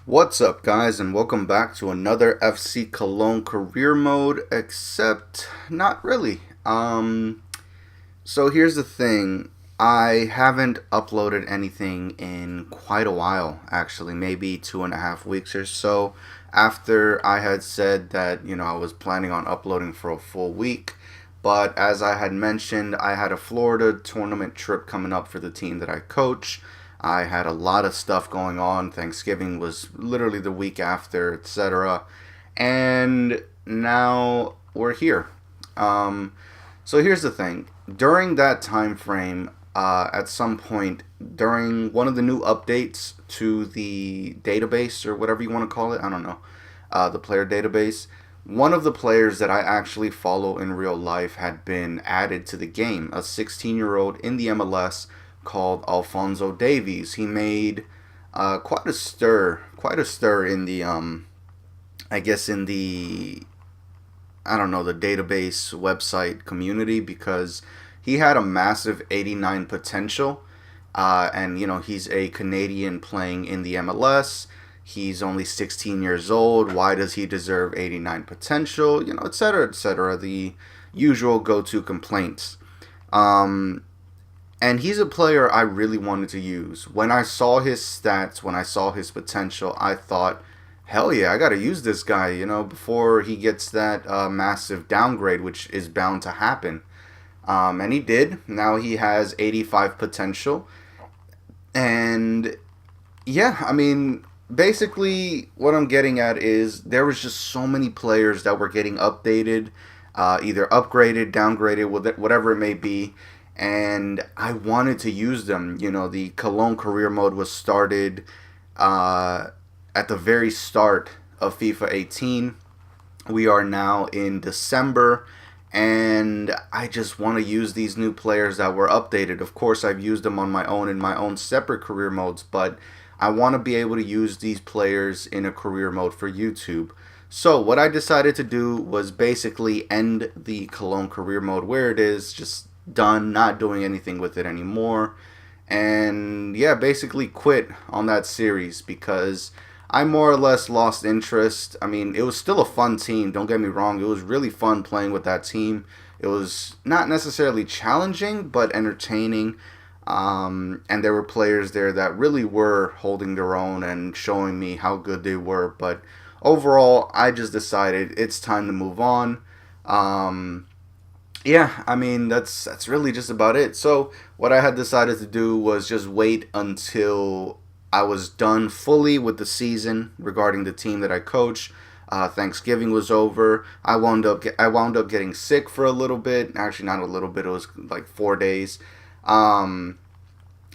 What's up, guys, and welcome back to another FC Cologne career mode, except not really. So here's the thing. I haven't uploaded anything in quite a while, actually, maybe 2.5 weeks or so, after I had said that, I was planning on uploading for a full week. But as I had mentioned, I had a Florida tournament trip coming up for the team that I coach. I had a lot of stuff going on. Thanksgiving was literally the week after, etc. And now we're here. Um, so here's the thing. During that time frame, at some point during one of the new updates to the database or whatever you want to call it, I don't know, the player database, one of the players that I actually follow in real life had been added to the game. A 16-year-old in the MLS called Alphonso Davies. He made quite a stir in the I guess in the I don't know the database website community because he had a massive 89 potential, and he's a Canadian playing in the MLS. He's only 16 years old. Why does he deserve 89 potential? Etc. etc. The usual go-to complaints. Um, and he's a player I really wanted to use. When I saw his stats, when I saw his potential, I thought, hell yeah, I got to use this guy, before he gets that massive downgrade, which is bound to happen. And he did. Now he has 85 potential. And yeah, I mean, basically what I'm getting at is there was just so many players that were getting updated, either upgraded, downgraded, whatever it may be, and I wanted to use them. The Cologne career mode was started at the very start of FIFA 18. We are now in December, and I just want to use these new players that were updated. Of course, I've used them on my own in my own separate career modes, but I want to be able to use these players in a career mode for YouTube. So what I decided to do was basically end the Cologne career mode where it is, just done, not doing anything with it anymore. And yeah, basically quit on that series because I more or less lost interest. I mean, it was still a fun team, don't get me wrong. It was really fun playing with that team. It was not necessarily challenging, but entertaining. And there were players there that really were holding their own and showing me how good they were. But overall, I just decided it's time to move on. Yeah, I mean that's really just about it. So what I had decided to do was just wait until I was done fully with the season regarding the team that I coach. Thanksgiving was over. I wound up getting sick for a little bit. Actually, not a little bit. It was like 4 days. Um,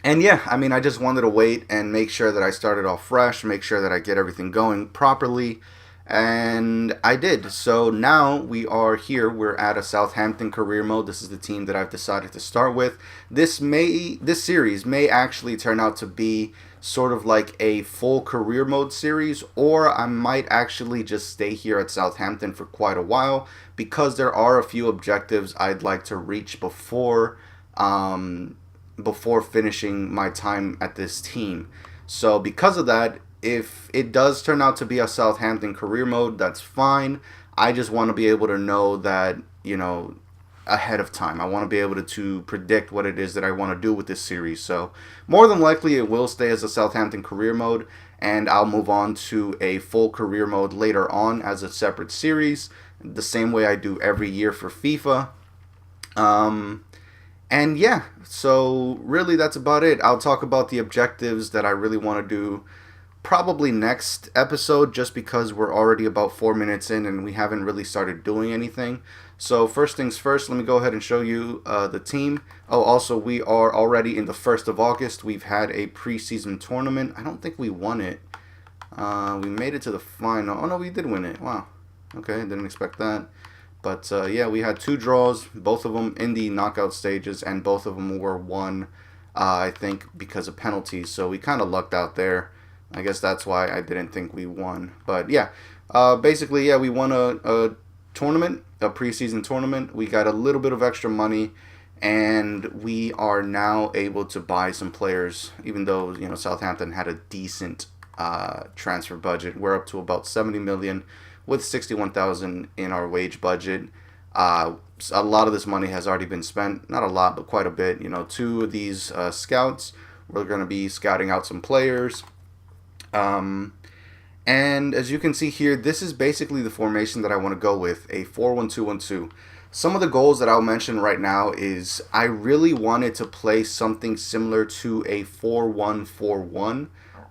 and yeah, I mean, I just wanted to wait and make sure that I started off fresh, make sure that I get everything going properly. And I did. So now we are here. We're at a Southampton career mode. This is the team that I've decided to start with. This series may actually turn out to be sort of like a full career mode series, or I might actually just stay here at Southampton for quite a while because there are a few objectives I'd like to reach before finishing my time at this team. So because of that, if it does turn out to be a Southampton career mode, that's fine. I just want to be able to know that, ahead of time. I want to be able to predict what it is that I want to do with this series. So more than likely it will stay as a Southampton career mode, and I'll move on to a full career mode later on as a separate series, the same way I do every year for FIFA. Um, and yeah, so really that's about it. I'll talk about the objectives that I really want to do probably next episode, just because we're already about 4 minutes in and we haven't really started doing anything. So first things first, let me go ahead and show you the team. Oh, also we are already in the 1st of August. We've had a preseason tournament. I don't think we won it. We made it to the final. Oh no, we did win it. Wow. Okay, didn't expect that. But yeah, we had 2 draws, both of them in the knockout stages, and both of them were won, I think, because of penalties. So we kind of lucked out there. I guess that's why I didn't think we won. But yeah, basically, yeah, we won a tournament, a preseason tournament. We got a little bit of extra money, and we are now able to buy some players, even though Southampton had a decent transfer budget. We're up to about 70 million with 61,000 in our wage budget. A lot of this money has already been spent. Not a lot, but quite a bit. You know, two of these scouts, we're going to be scouting out some players. And as you can see here, this is basically the formation that I want to go with, a 4-1-2-1-2. Some of the goals that I'll mention right now is I really wanted to play something similar to a 4-1-4-1,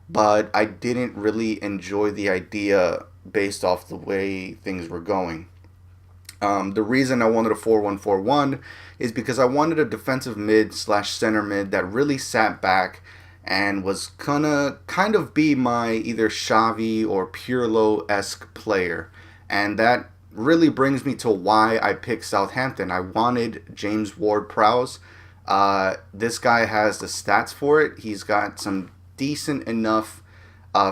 but I didn't really enjoy the idea based off the way things were going. The reason I wanted a 4-1-4-1 is because I wanted a defensive mid slash center mid that really sat back and was gonna kind of be my either Xavi or Pirlo-esque player. And that really brings me to why I picked Southampton. I wanted James Ward-Prowse. This guy has the stats for it. He's got some decent enough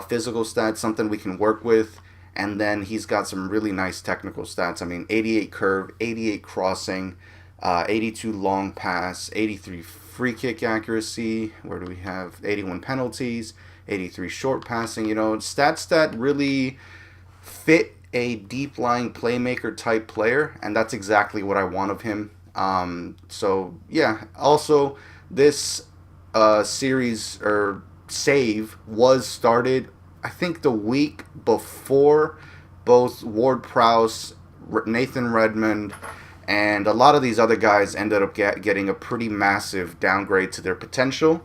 physical stats, something we can work with. And then he's got some really nice technical stats. I mean, 88 curve, 88 crossing, 82 long pass, 83 free kick accuracy. Where do we have 81 penalties, 83 short passing? You know, stats that really fit a deep lying playmaker type player, and that's exactly what I want of him. So yeah. Also, this series or save was started, I think, the week before both Ward-Prowse, Nathan Redmond, and a lot of these other guys ended up getting a pretty massive downgrade to their potential.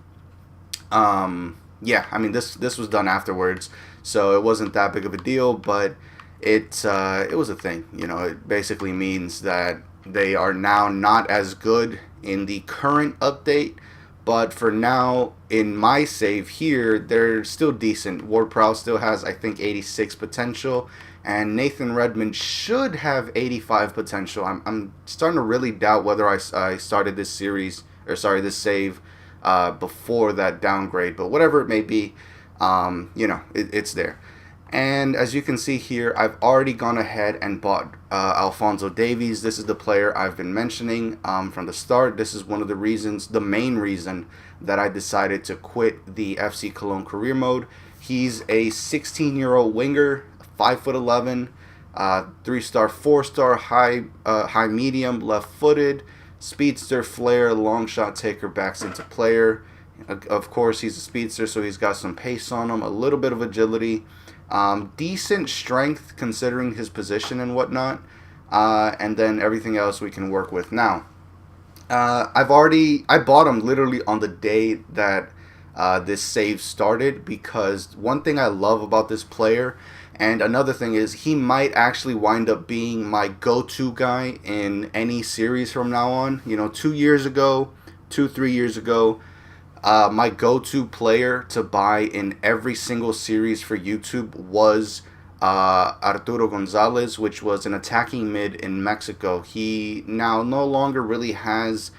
Yeah, I mean, this was done afterwards, so it wasn't that big of a deal, but it was a thing. You know, it basically means that they are now not as good in the current update, but for now, in my save here, they're still decent. Ward-Prowse still has, I think, 86 potential, and Nathan Redmond should have 85 potential. I'm starting to really doubt whether I started this series, or sorry, this save before that downgrade, but whatever it may be, you know, it's there. And as you can see here, I've already gone ahead and bought Alphonso Davies. This is the player I've been mentioning from the start. This is one of the reasons, the main reason, that I decided to quit the FC Cologne career mode. He's a 16-year-old winger, 5'11", 3-star, 4-star, high medium, left-footed, speedster, flair, long shot taker, backs into player. Of course, he's a speedster, so he's got some pace on him, a little bit of agility. Decent strength considering his position and whatnot, and then everything else we can work with. Now, I bought him literally on the day that this save started, because one thing I love about this player, and another thing is, he might actually wind up being my go-to guy in any series from now on. You know, 3 years ago, my go-to player to buy in every single series for YouTube was Arturo Gonzalez, which was an attacking mid in Mexico. He now no longer really has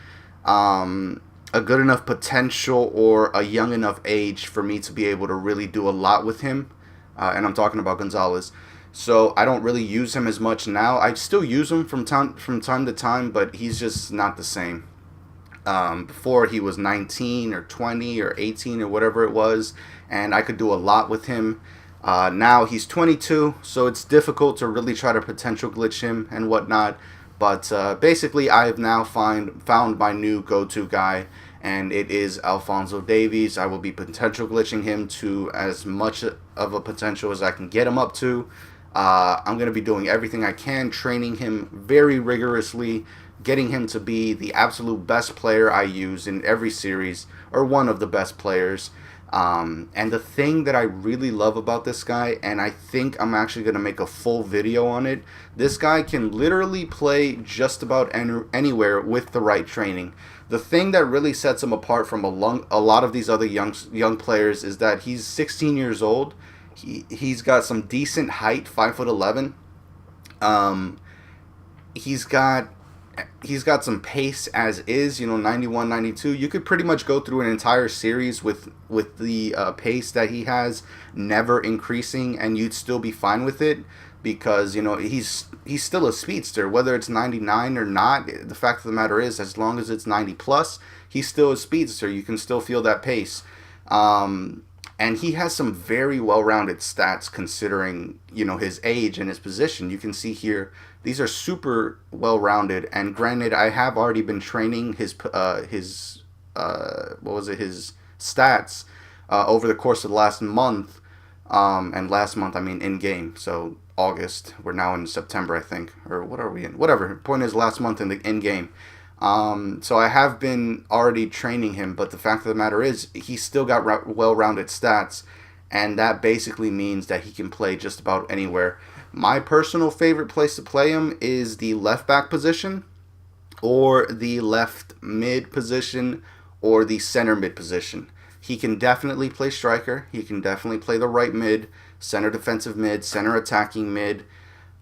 a good enough potential or a young enough age for me to be able to really do a lot with him. And I'm talking about Gonzalez. So I don't really use him as much now. I still use him from time to time, but he's just not the same. Before, he was 19 or 20 or 18 or whatever it was, and I could do a lot with him. Now he's 22, so it's difficult to really try to potential glitch him and whatnot. But basically, I have now found my new go-to guy, and it is Alphonso Davies. I will be potential glitching him to as much of a potential as I can get him up to. I'm going to be doing everything I can, training him very rigorously, getting him to be the absolute best player I use in every series, or one of the best players. And the thing that I really love about this guy, and I think I'm actually going to make a full video on it, this guy can literally play just about anywhere with the right training. The thing that really sets him apart from a lot of these other young players is that he's 16 years old. He's got some decent height, 5'11". He's got some pace as is, you know, 91, 92. You could pretty much go through an entire series with the pace that he has, never increasing, and you'd still be fine with it, because, you know, he's still a speedster, whether it's 99 or not. The fact of the matter is, as long as it's 90 plus, he's still a speedster. You can still feel that pace. And he has some very well-rounded stats considering, his age and his position. You can see here these are super well-rounded. And granted, I have already been training his stats over the course of the last month. And last month, I mean in game. So August. We're now in September, I think, or what are we in? Whatever. Point is, last month in game. So I have been already training him, but the fact of the matter is, he's still got well-rounded stats, and that basically means that he can play just about anywhere. My personal favorite place to play him is the left back position, or the left mid position, or the center mid position. He can definitely play striker. He can definitely play the right mid, center defensive mid, center attacking mid.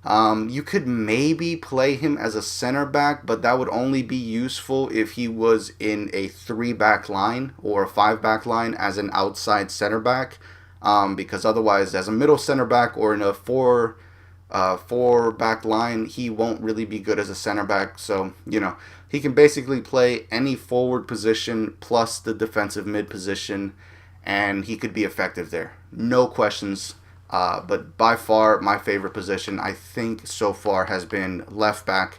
You could maybe play him as a center back, but that would only be useful if he was in a 3-back line or a 5-back line as an outside center back. Because otherwise, as a middle center back or in a 4-back line, he won't really be good as a center back. So, he can basically play any forward position plus the defensive mid position, and he could be effective there. No questions. But by far, my favorite position, I think, so far has been left back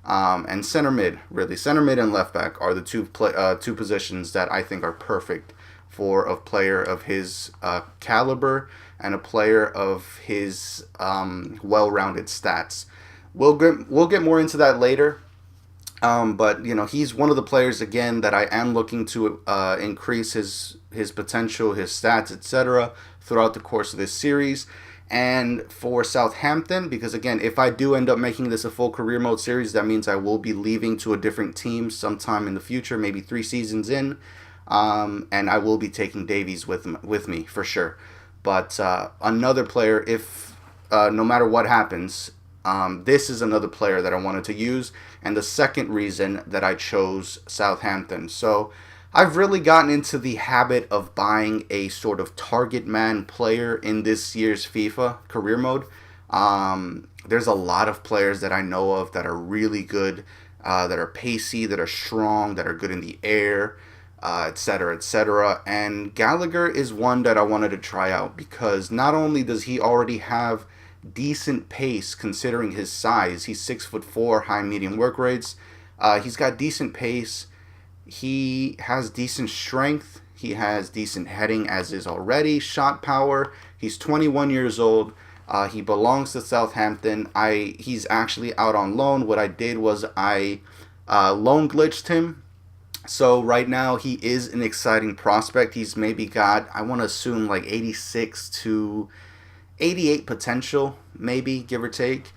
and center mid. Really, center mid and left back are the two positions that I think are perfect for a player of his caliber and a player of his well-rounded stats. We'll get more into that later. But he's one of the players again that I am looking to increase his potential, his stats, etc. throughout the course of this series. And for Southampton, because again, if I do end up making this a full career mode series, that means I will be leaving to a different team sometime in the future, maybe 3 seasons in, and I will be taking Davies with me for sure. But another player, if no matter what happens. This is another player that I wanted to use, and the second reason that I chose Southampton. So I've really gotten into the habit of buying a sort of target man player in this year's FIFA career mode. There's a lot of players that I know of that are really good, that are pacey, that are strong, that are good in the air, etc., etc. And Gallagher is one that I wanted to try out because not only does he already have decent pace considering his size. He's 6'4", high medium work rates. He's got decent pace. He has decent strength. He has decent heading, as is already. Shot power. He's 21 years old. He belongs to Southampton. He's actually out on loan. What I did was I loan glitched him. So right now he is an exciting prospect. He's maybe got, I want to assume, like 86 to 88 potential, maybe, give or take.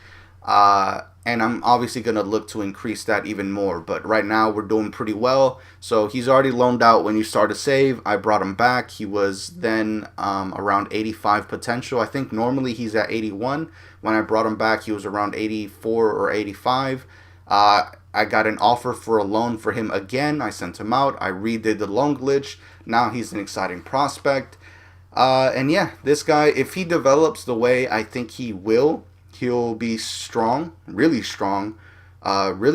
And I'm obviously going to look to increase that even more. But right now we're doing pretty well. So he's already loaned out when you start a save. I brought him back. He was then around 85 potential. I think normally he's at 81. When I brought him back, he was around 84 or 85. I got an offer for a loan for him again. I sent him out. I redid the loan glitch. Now he's an exciting prospect. And yeah, this guy, if he develops the way I think he will, he'll be strong, really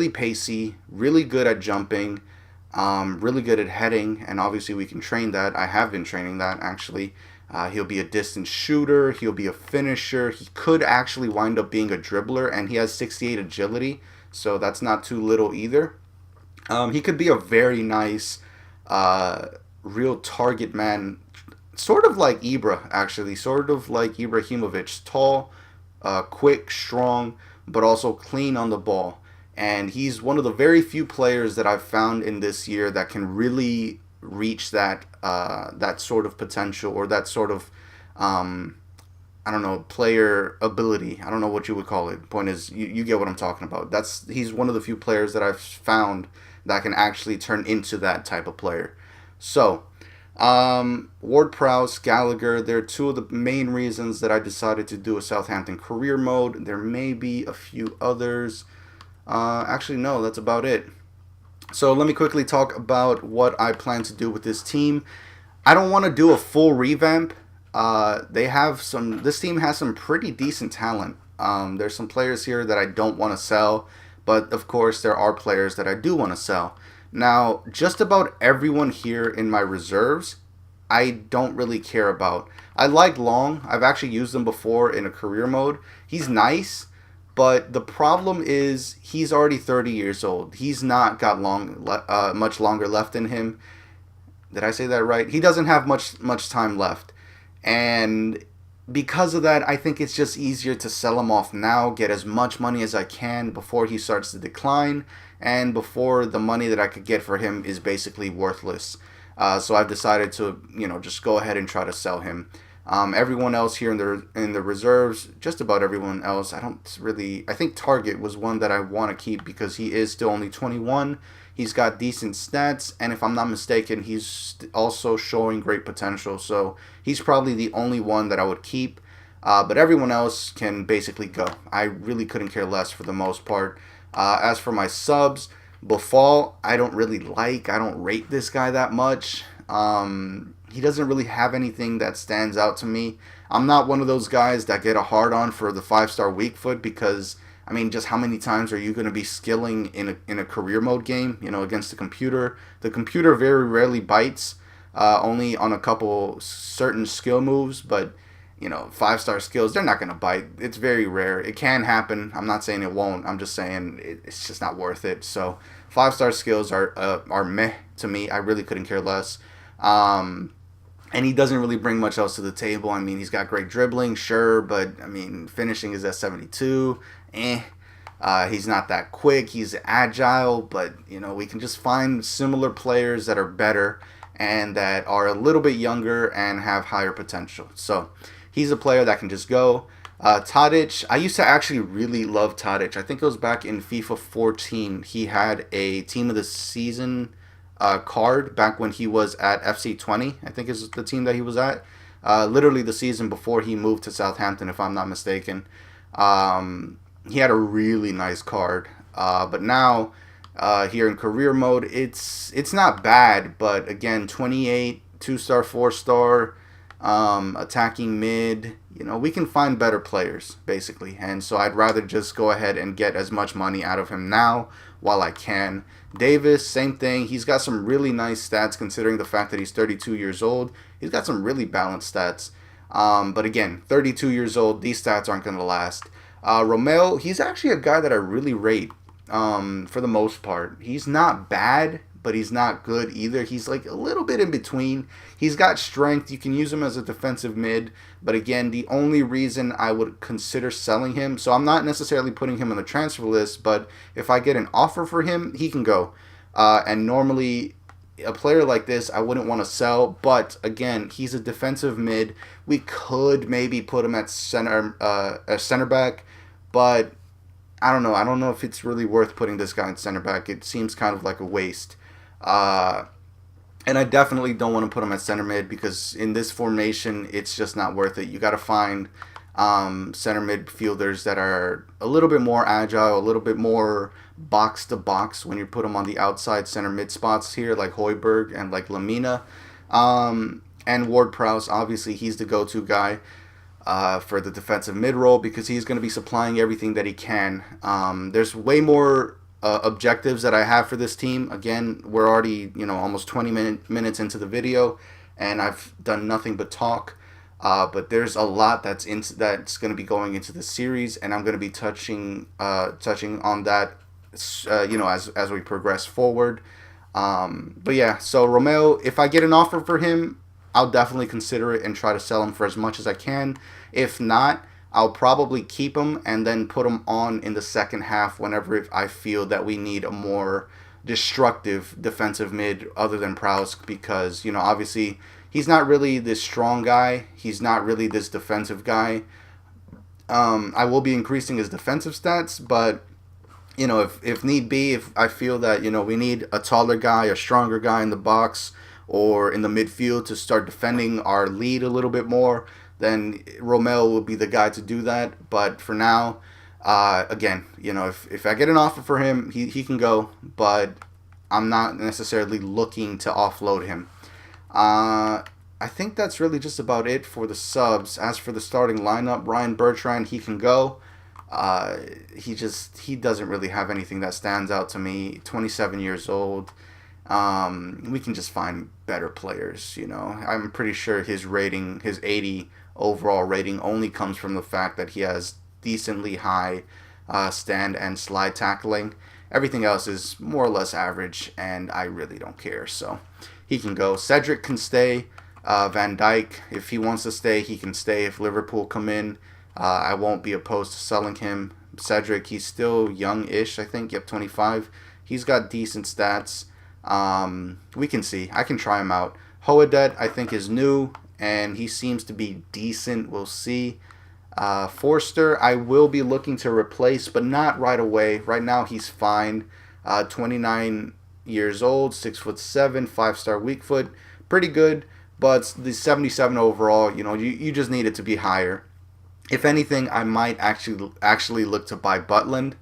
pacey, really good at jumping, really good at heading, and obviously we can train that. I have been training that, actually. He'll be a distance shooter, he'll be a finisher, he could actually wind up being a dribbler, and he has 68 agility, so that's not too little either. He could be a very nice, real target man, sort of like Ibra, actually, sort of like Ibrahimovic, tall, quick, strong, but also clean on the ball. And he's one of the very few players that I've found in this year that can really reach that that sort of potential, or that sort of I don't know, player ability. I don't know what you would call it. Point is, you get what I'm talking about. He's one of the few players that I've found that can actually turn into that type of player. So Ward-Prowse, Gallagher, they're two of the main reasons that I decided to do a Southampton career mode. There may be a few others. Actually, no, that's about it. So let me quickly talk about what I plan to do with this team. I don't want to do a full revamp. This team has some pretty decent talent. There's some players here that I don't want to sell, but of course there are players that I do want to sell. Now, just about everyone here in my reserves I don't really care about. I like Long. I've actually used him before in a career mode. He's nice, but the problem is he's already 30 years old. He's not got much longer left in him. Did I say that right? He doesn't have much time left, and because of that, I think it's just easier to sell him off now, get as much money as I can before he starts to decline, and before the money that I could get for him is basically worthless. So I've decided to, just go ahead and try to sell him. Everyone else here in the reserves, just about everyone else, I don't really. I think Target was one that I want to keep because he is still only 21. He's got decent stats, and if I'm not mistaken, he's also showing great potential. So he's probably the only one that I would keep. But everyone else can basically go. I really couldn't care less for the most part. As for my subs, Buffal, I don't really like. I don't rate this guy that much. He doesn't really have anything that stands out to me. I'm not one of those guys that get a hard on for the 5-star weak foot because, I mean, just how many times are you going to be skilling in a career mode game, against the computer? The computer very rarely bites, only on a couple certain skill moves, but 5-star skills, they're not going to bite. It's very rare. It can happen. I'm not saying it won't. I'm just saying it's just not worth it. So 5-star skills are meh to me. I really couldn't care less. And he doesn't really bring much else to the table. I mean, he's got great dribbling, sure, but I mean, finishing is at 72. He's not that quick. He's agile, but we can just find similar players that are better and that are a little bit younger and have higher potential. So he's a player that can just go. Tadic, I used to actually really love Tadic. I think it was back in FIFA 14. He had a team of the season card back when he was at FC20. I think is the team that he was at. Literally the season before he moved to Southampton, if I'm not mistaken. He had a really nice card. But now, here in career mode, it's not bad. But again, 28, 2-star, 4-star, attacking mid. We can find better players, basically. And so I'd rather just go ahead and get as much money out of him now while I can. Divus, same thing. He's got some really nice stats considering the fact that he's 32 years old. He's got some really balanced stats. But again, 32 years old, these stats aren't going to last. Romeo, he's actually a guy that I really rate for the most part. He's not bad, but he's not good either. He's like a little bit in between. He's got strength. You can use him as a defensive mid. But again, the only reason I would consider selling him, so I'm not necessarily putting him on the transfer list, but if I get an offer for him, he can go. And normally, a player like this, I wouldn't want to sell. But again, he's a defensive mid. We could maybe put him at center back, but I don't know. I don't know if it's really worth putting this guy in center back. It seems kind of like a waste. And I definitely don't want to put him at center mid because in this formation, it's just not worth it. You got to find center midfielders that are a little bit more agile, a little bit more box to box when you put them on the outside center mid spots here, like Højbjerg and like Lamina. And Ward-Prowse, obviously, he's the go-to guy for the defensive mid role because he's going to be supplying everything that he can. There's way more objectives that I have for this team. Again, we're already almost 20 minutes into the video, and I've done nothing but talk. But there's a lot that's going to be going into the series, and I'm going to be touching on that, as we progress forward. But yeah, so Romeo, if I get an offer for him, I'll definitely consider it and try to sell him for as much as I can. If not, I'll probably keep him and then put him on in the second half whenever I feel that we need a more destructive defensive mid other than Prowse because, obviously he's not really this strong guy. He's not really this defensive guy. I will be increasing his defensive stats, but, if need be, if I feel that, we need a taller guy, a stronger guy in the box or in the midfield to start defending our lead a little bit more, then Romeo will be the guy to do that. But for now, again, if I get an offer for him, he can go, but I'm not necessarily looking to offload him. I think that's really just about it for the subs. As for the starting lineup, Ryan Bertrand, he can go. He doesn't really have anything that stands out to me. 27 years old. We can just find better players. I'm pretty sure his rating, his 80 overall rating, only comes from the fact that he has decently high stand and slide tackling. Everything else is more or less average, and I really don't care. So he can go. Cedric can stay. Van Dijk, if he wants to stay, he can stay. If Liverpool come in, I won't be opposed to selling him. Cedric, he's still young-ish, I think. Yep, 25. He's got decent stats. We can see. I can try him out. Hoedet, I think, is new, and he seems to be decent. We'll see. Forster, I will be looking to replace, but not right away. Right now, he's fine. 29 years old, 6'7", 5-star weak foot. Pretty good, but the 77 overall, you just need it to be higher. If anything, I might actually look to buy Butland,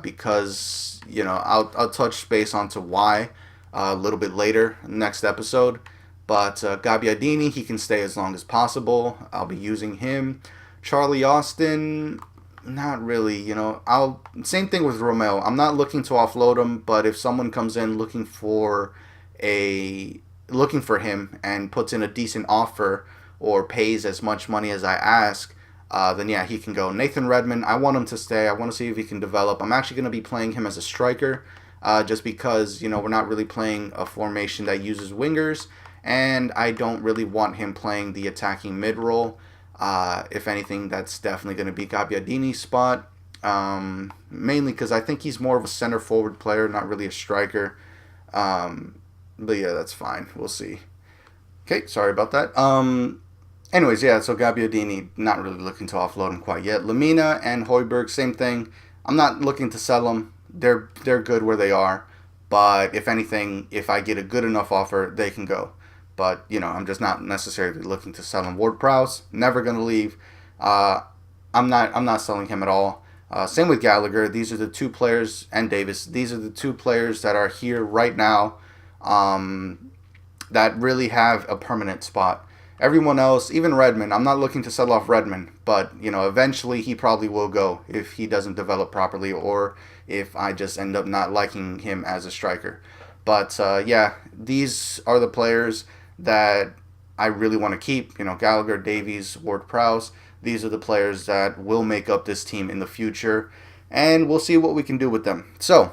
because I'll touch base onto why a little bit later next episode. But Gabbiadini, he can stay as long as possible. I'll be using him. Charlie Austin, not really. Same thing with Romeo. I'm not looking to offload him, but if someone comes in looking for him and puts in a decent offer or pays as much money as I ask, then yeah, he can go. Nathan Redmond, I want him to stay. I want to see if he can develop. I'm actually going to be playing him as a striker, just because we're not really playing a formation that uses wingers, and I don't really want him playing the attacking mid role. If anything, that's definitely going to be Gabbiadini's spot, mainly because I think he's more of a center forward player, not really a striker. But yeah, that's fine. We'll see. Okay, sorry about that. Anyways, yeah, so Gabbiadini, not really looking to offload him quite yet. Lamina and Højbjerg, same thing. I'm not looking to sell them. They're good where they are. But if anything, if I get a good enough offer, they can go. But, I'm just not necessarily looking to sell him. Ward-Prowse, never going to leave. I'm not selling him at all. Same with Gallagher. These are the two players, and Davis. These are the two players that are here right now, that really have a permanent spot. Everyone else, even Redmond, I'm not looking to sell off Redmond, but eventually he probably will go if he doesn't develop properly, or if I just end up not liking him as a striker. But yeah, these are the players that I really want to keep. Gallagher, Davies, Ward-Prowse. These are the players that will make up this team in the future, and we'll see what we can do with them. So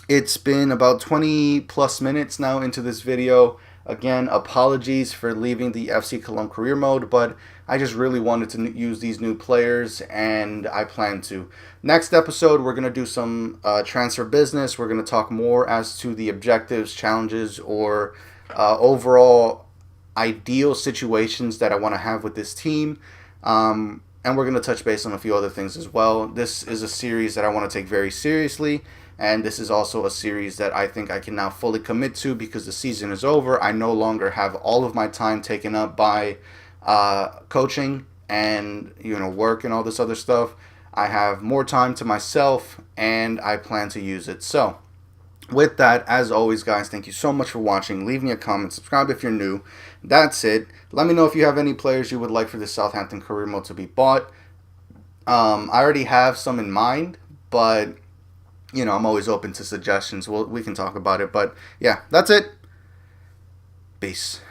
it's been about 20 plus minutes now into this video. Again, apologies for leaving the FC Cologne career mode, but I just really wanted to use these new players, and I plan to. Next episode, we're going to do some transfer business. We're going to talk more as to the objectives, challenges, or overall ideal situations that I want to have with this team. And we're going to touch base on a few other things as well. This is a series that I want to take very seriously. And this is also a series that I think I can now fully commit to because the season is over. I no longer have all of my time taken up by coaching and work and all this other stuff. I have more time to myself, and I plan to use it. So with that, as always, guys, thank you so much for watching. Leave me a comment, subscribe if you're new. That's it. Let me know if you have any players you would like for the Southampton career mode to be bought. I already have some in mind, but I'm always open to suggestions. We can talk about it. But yeah, that's it. Peace.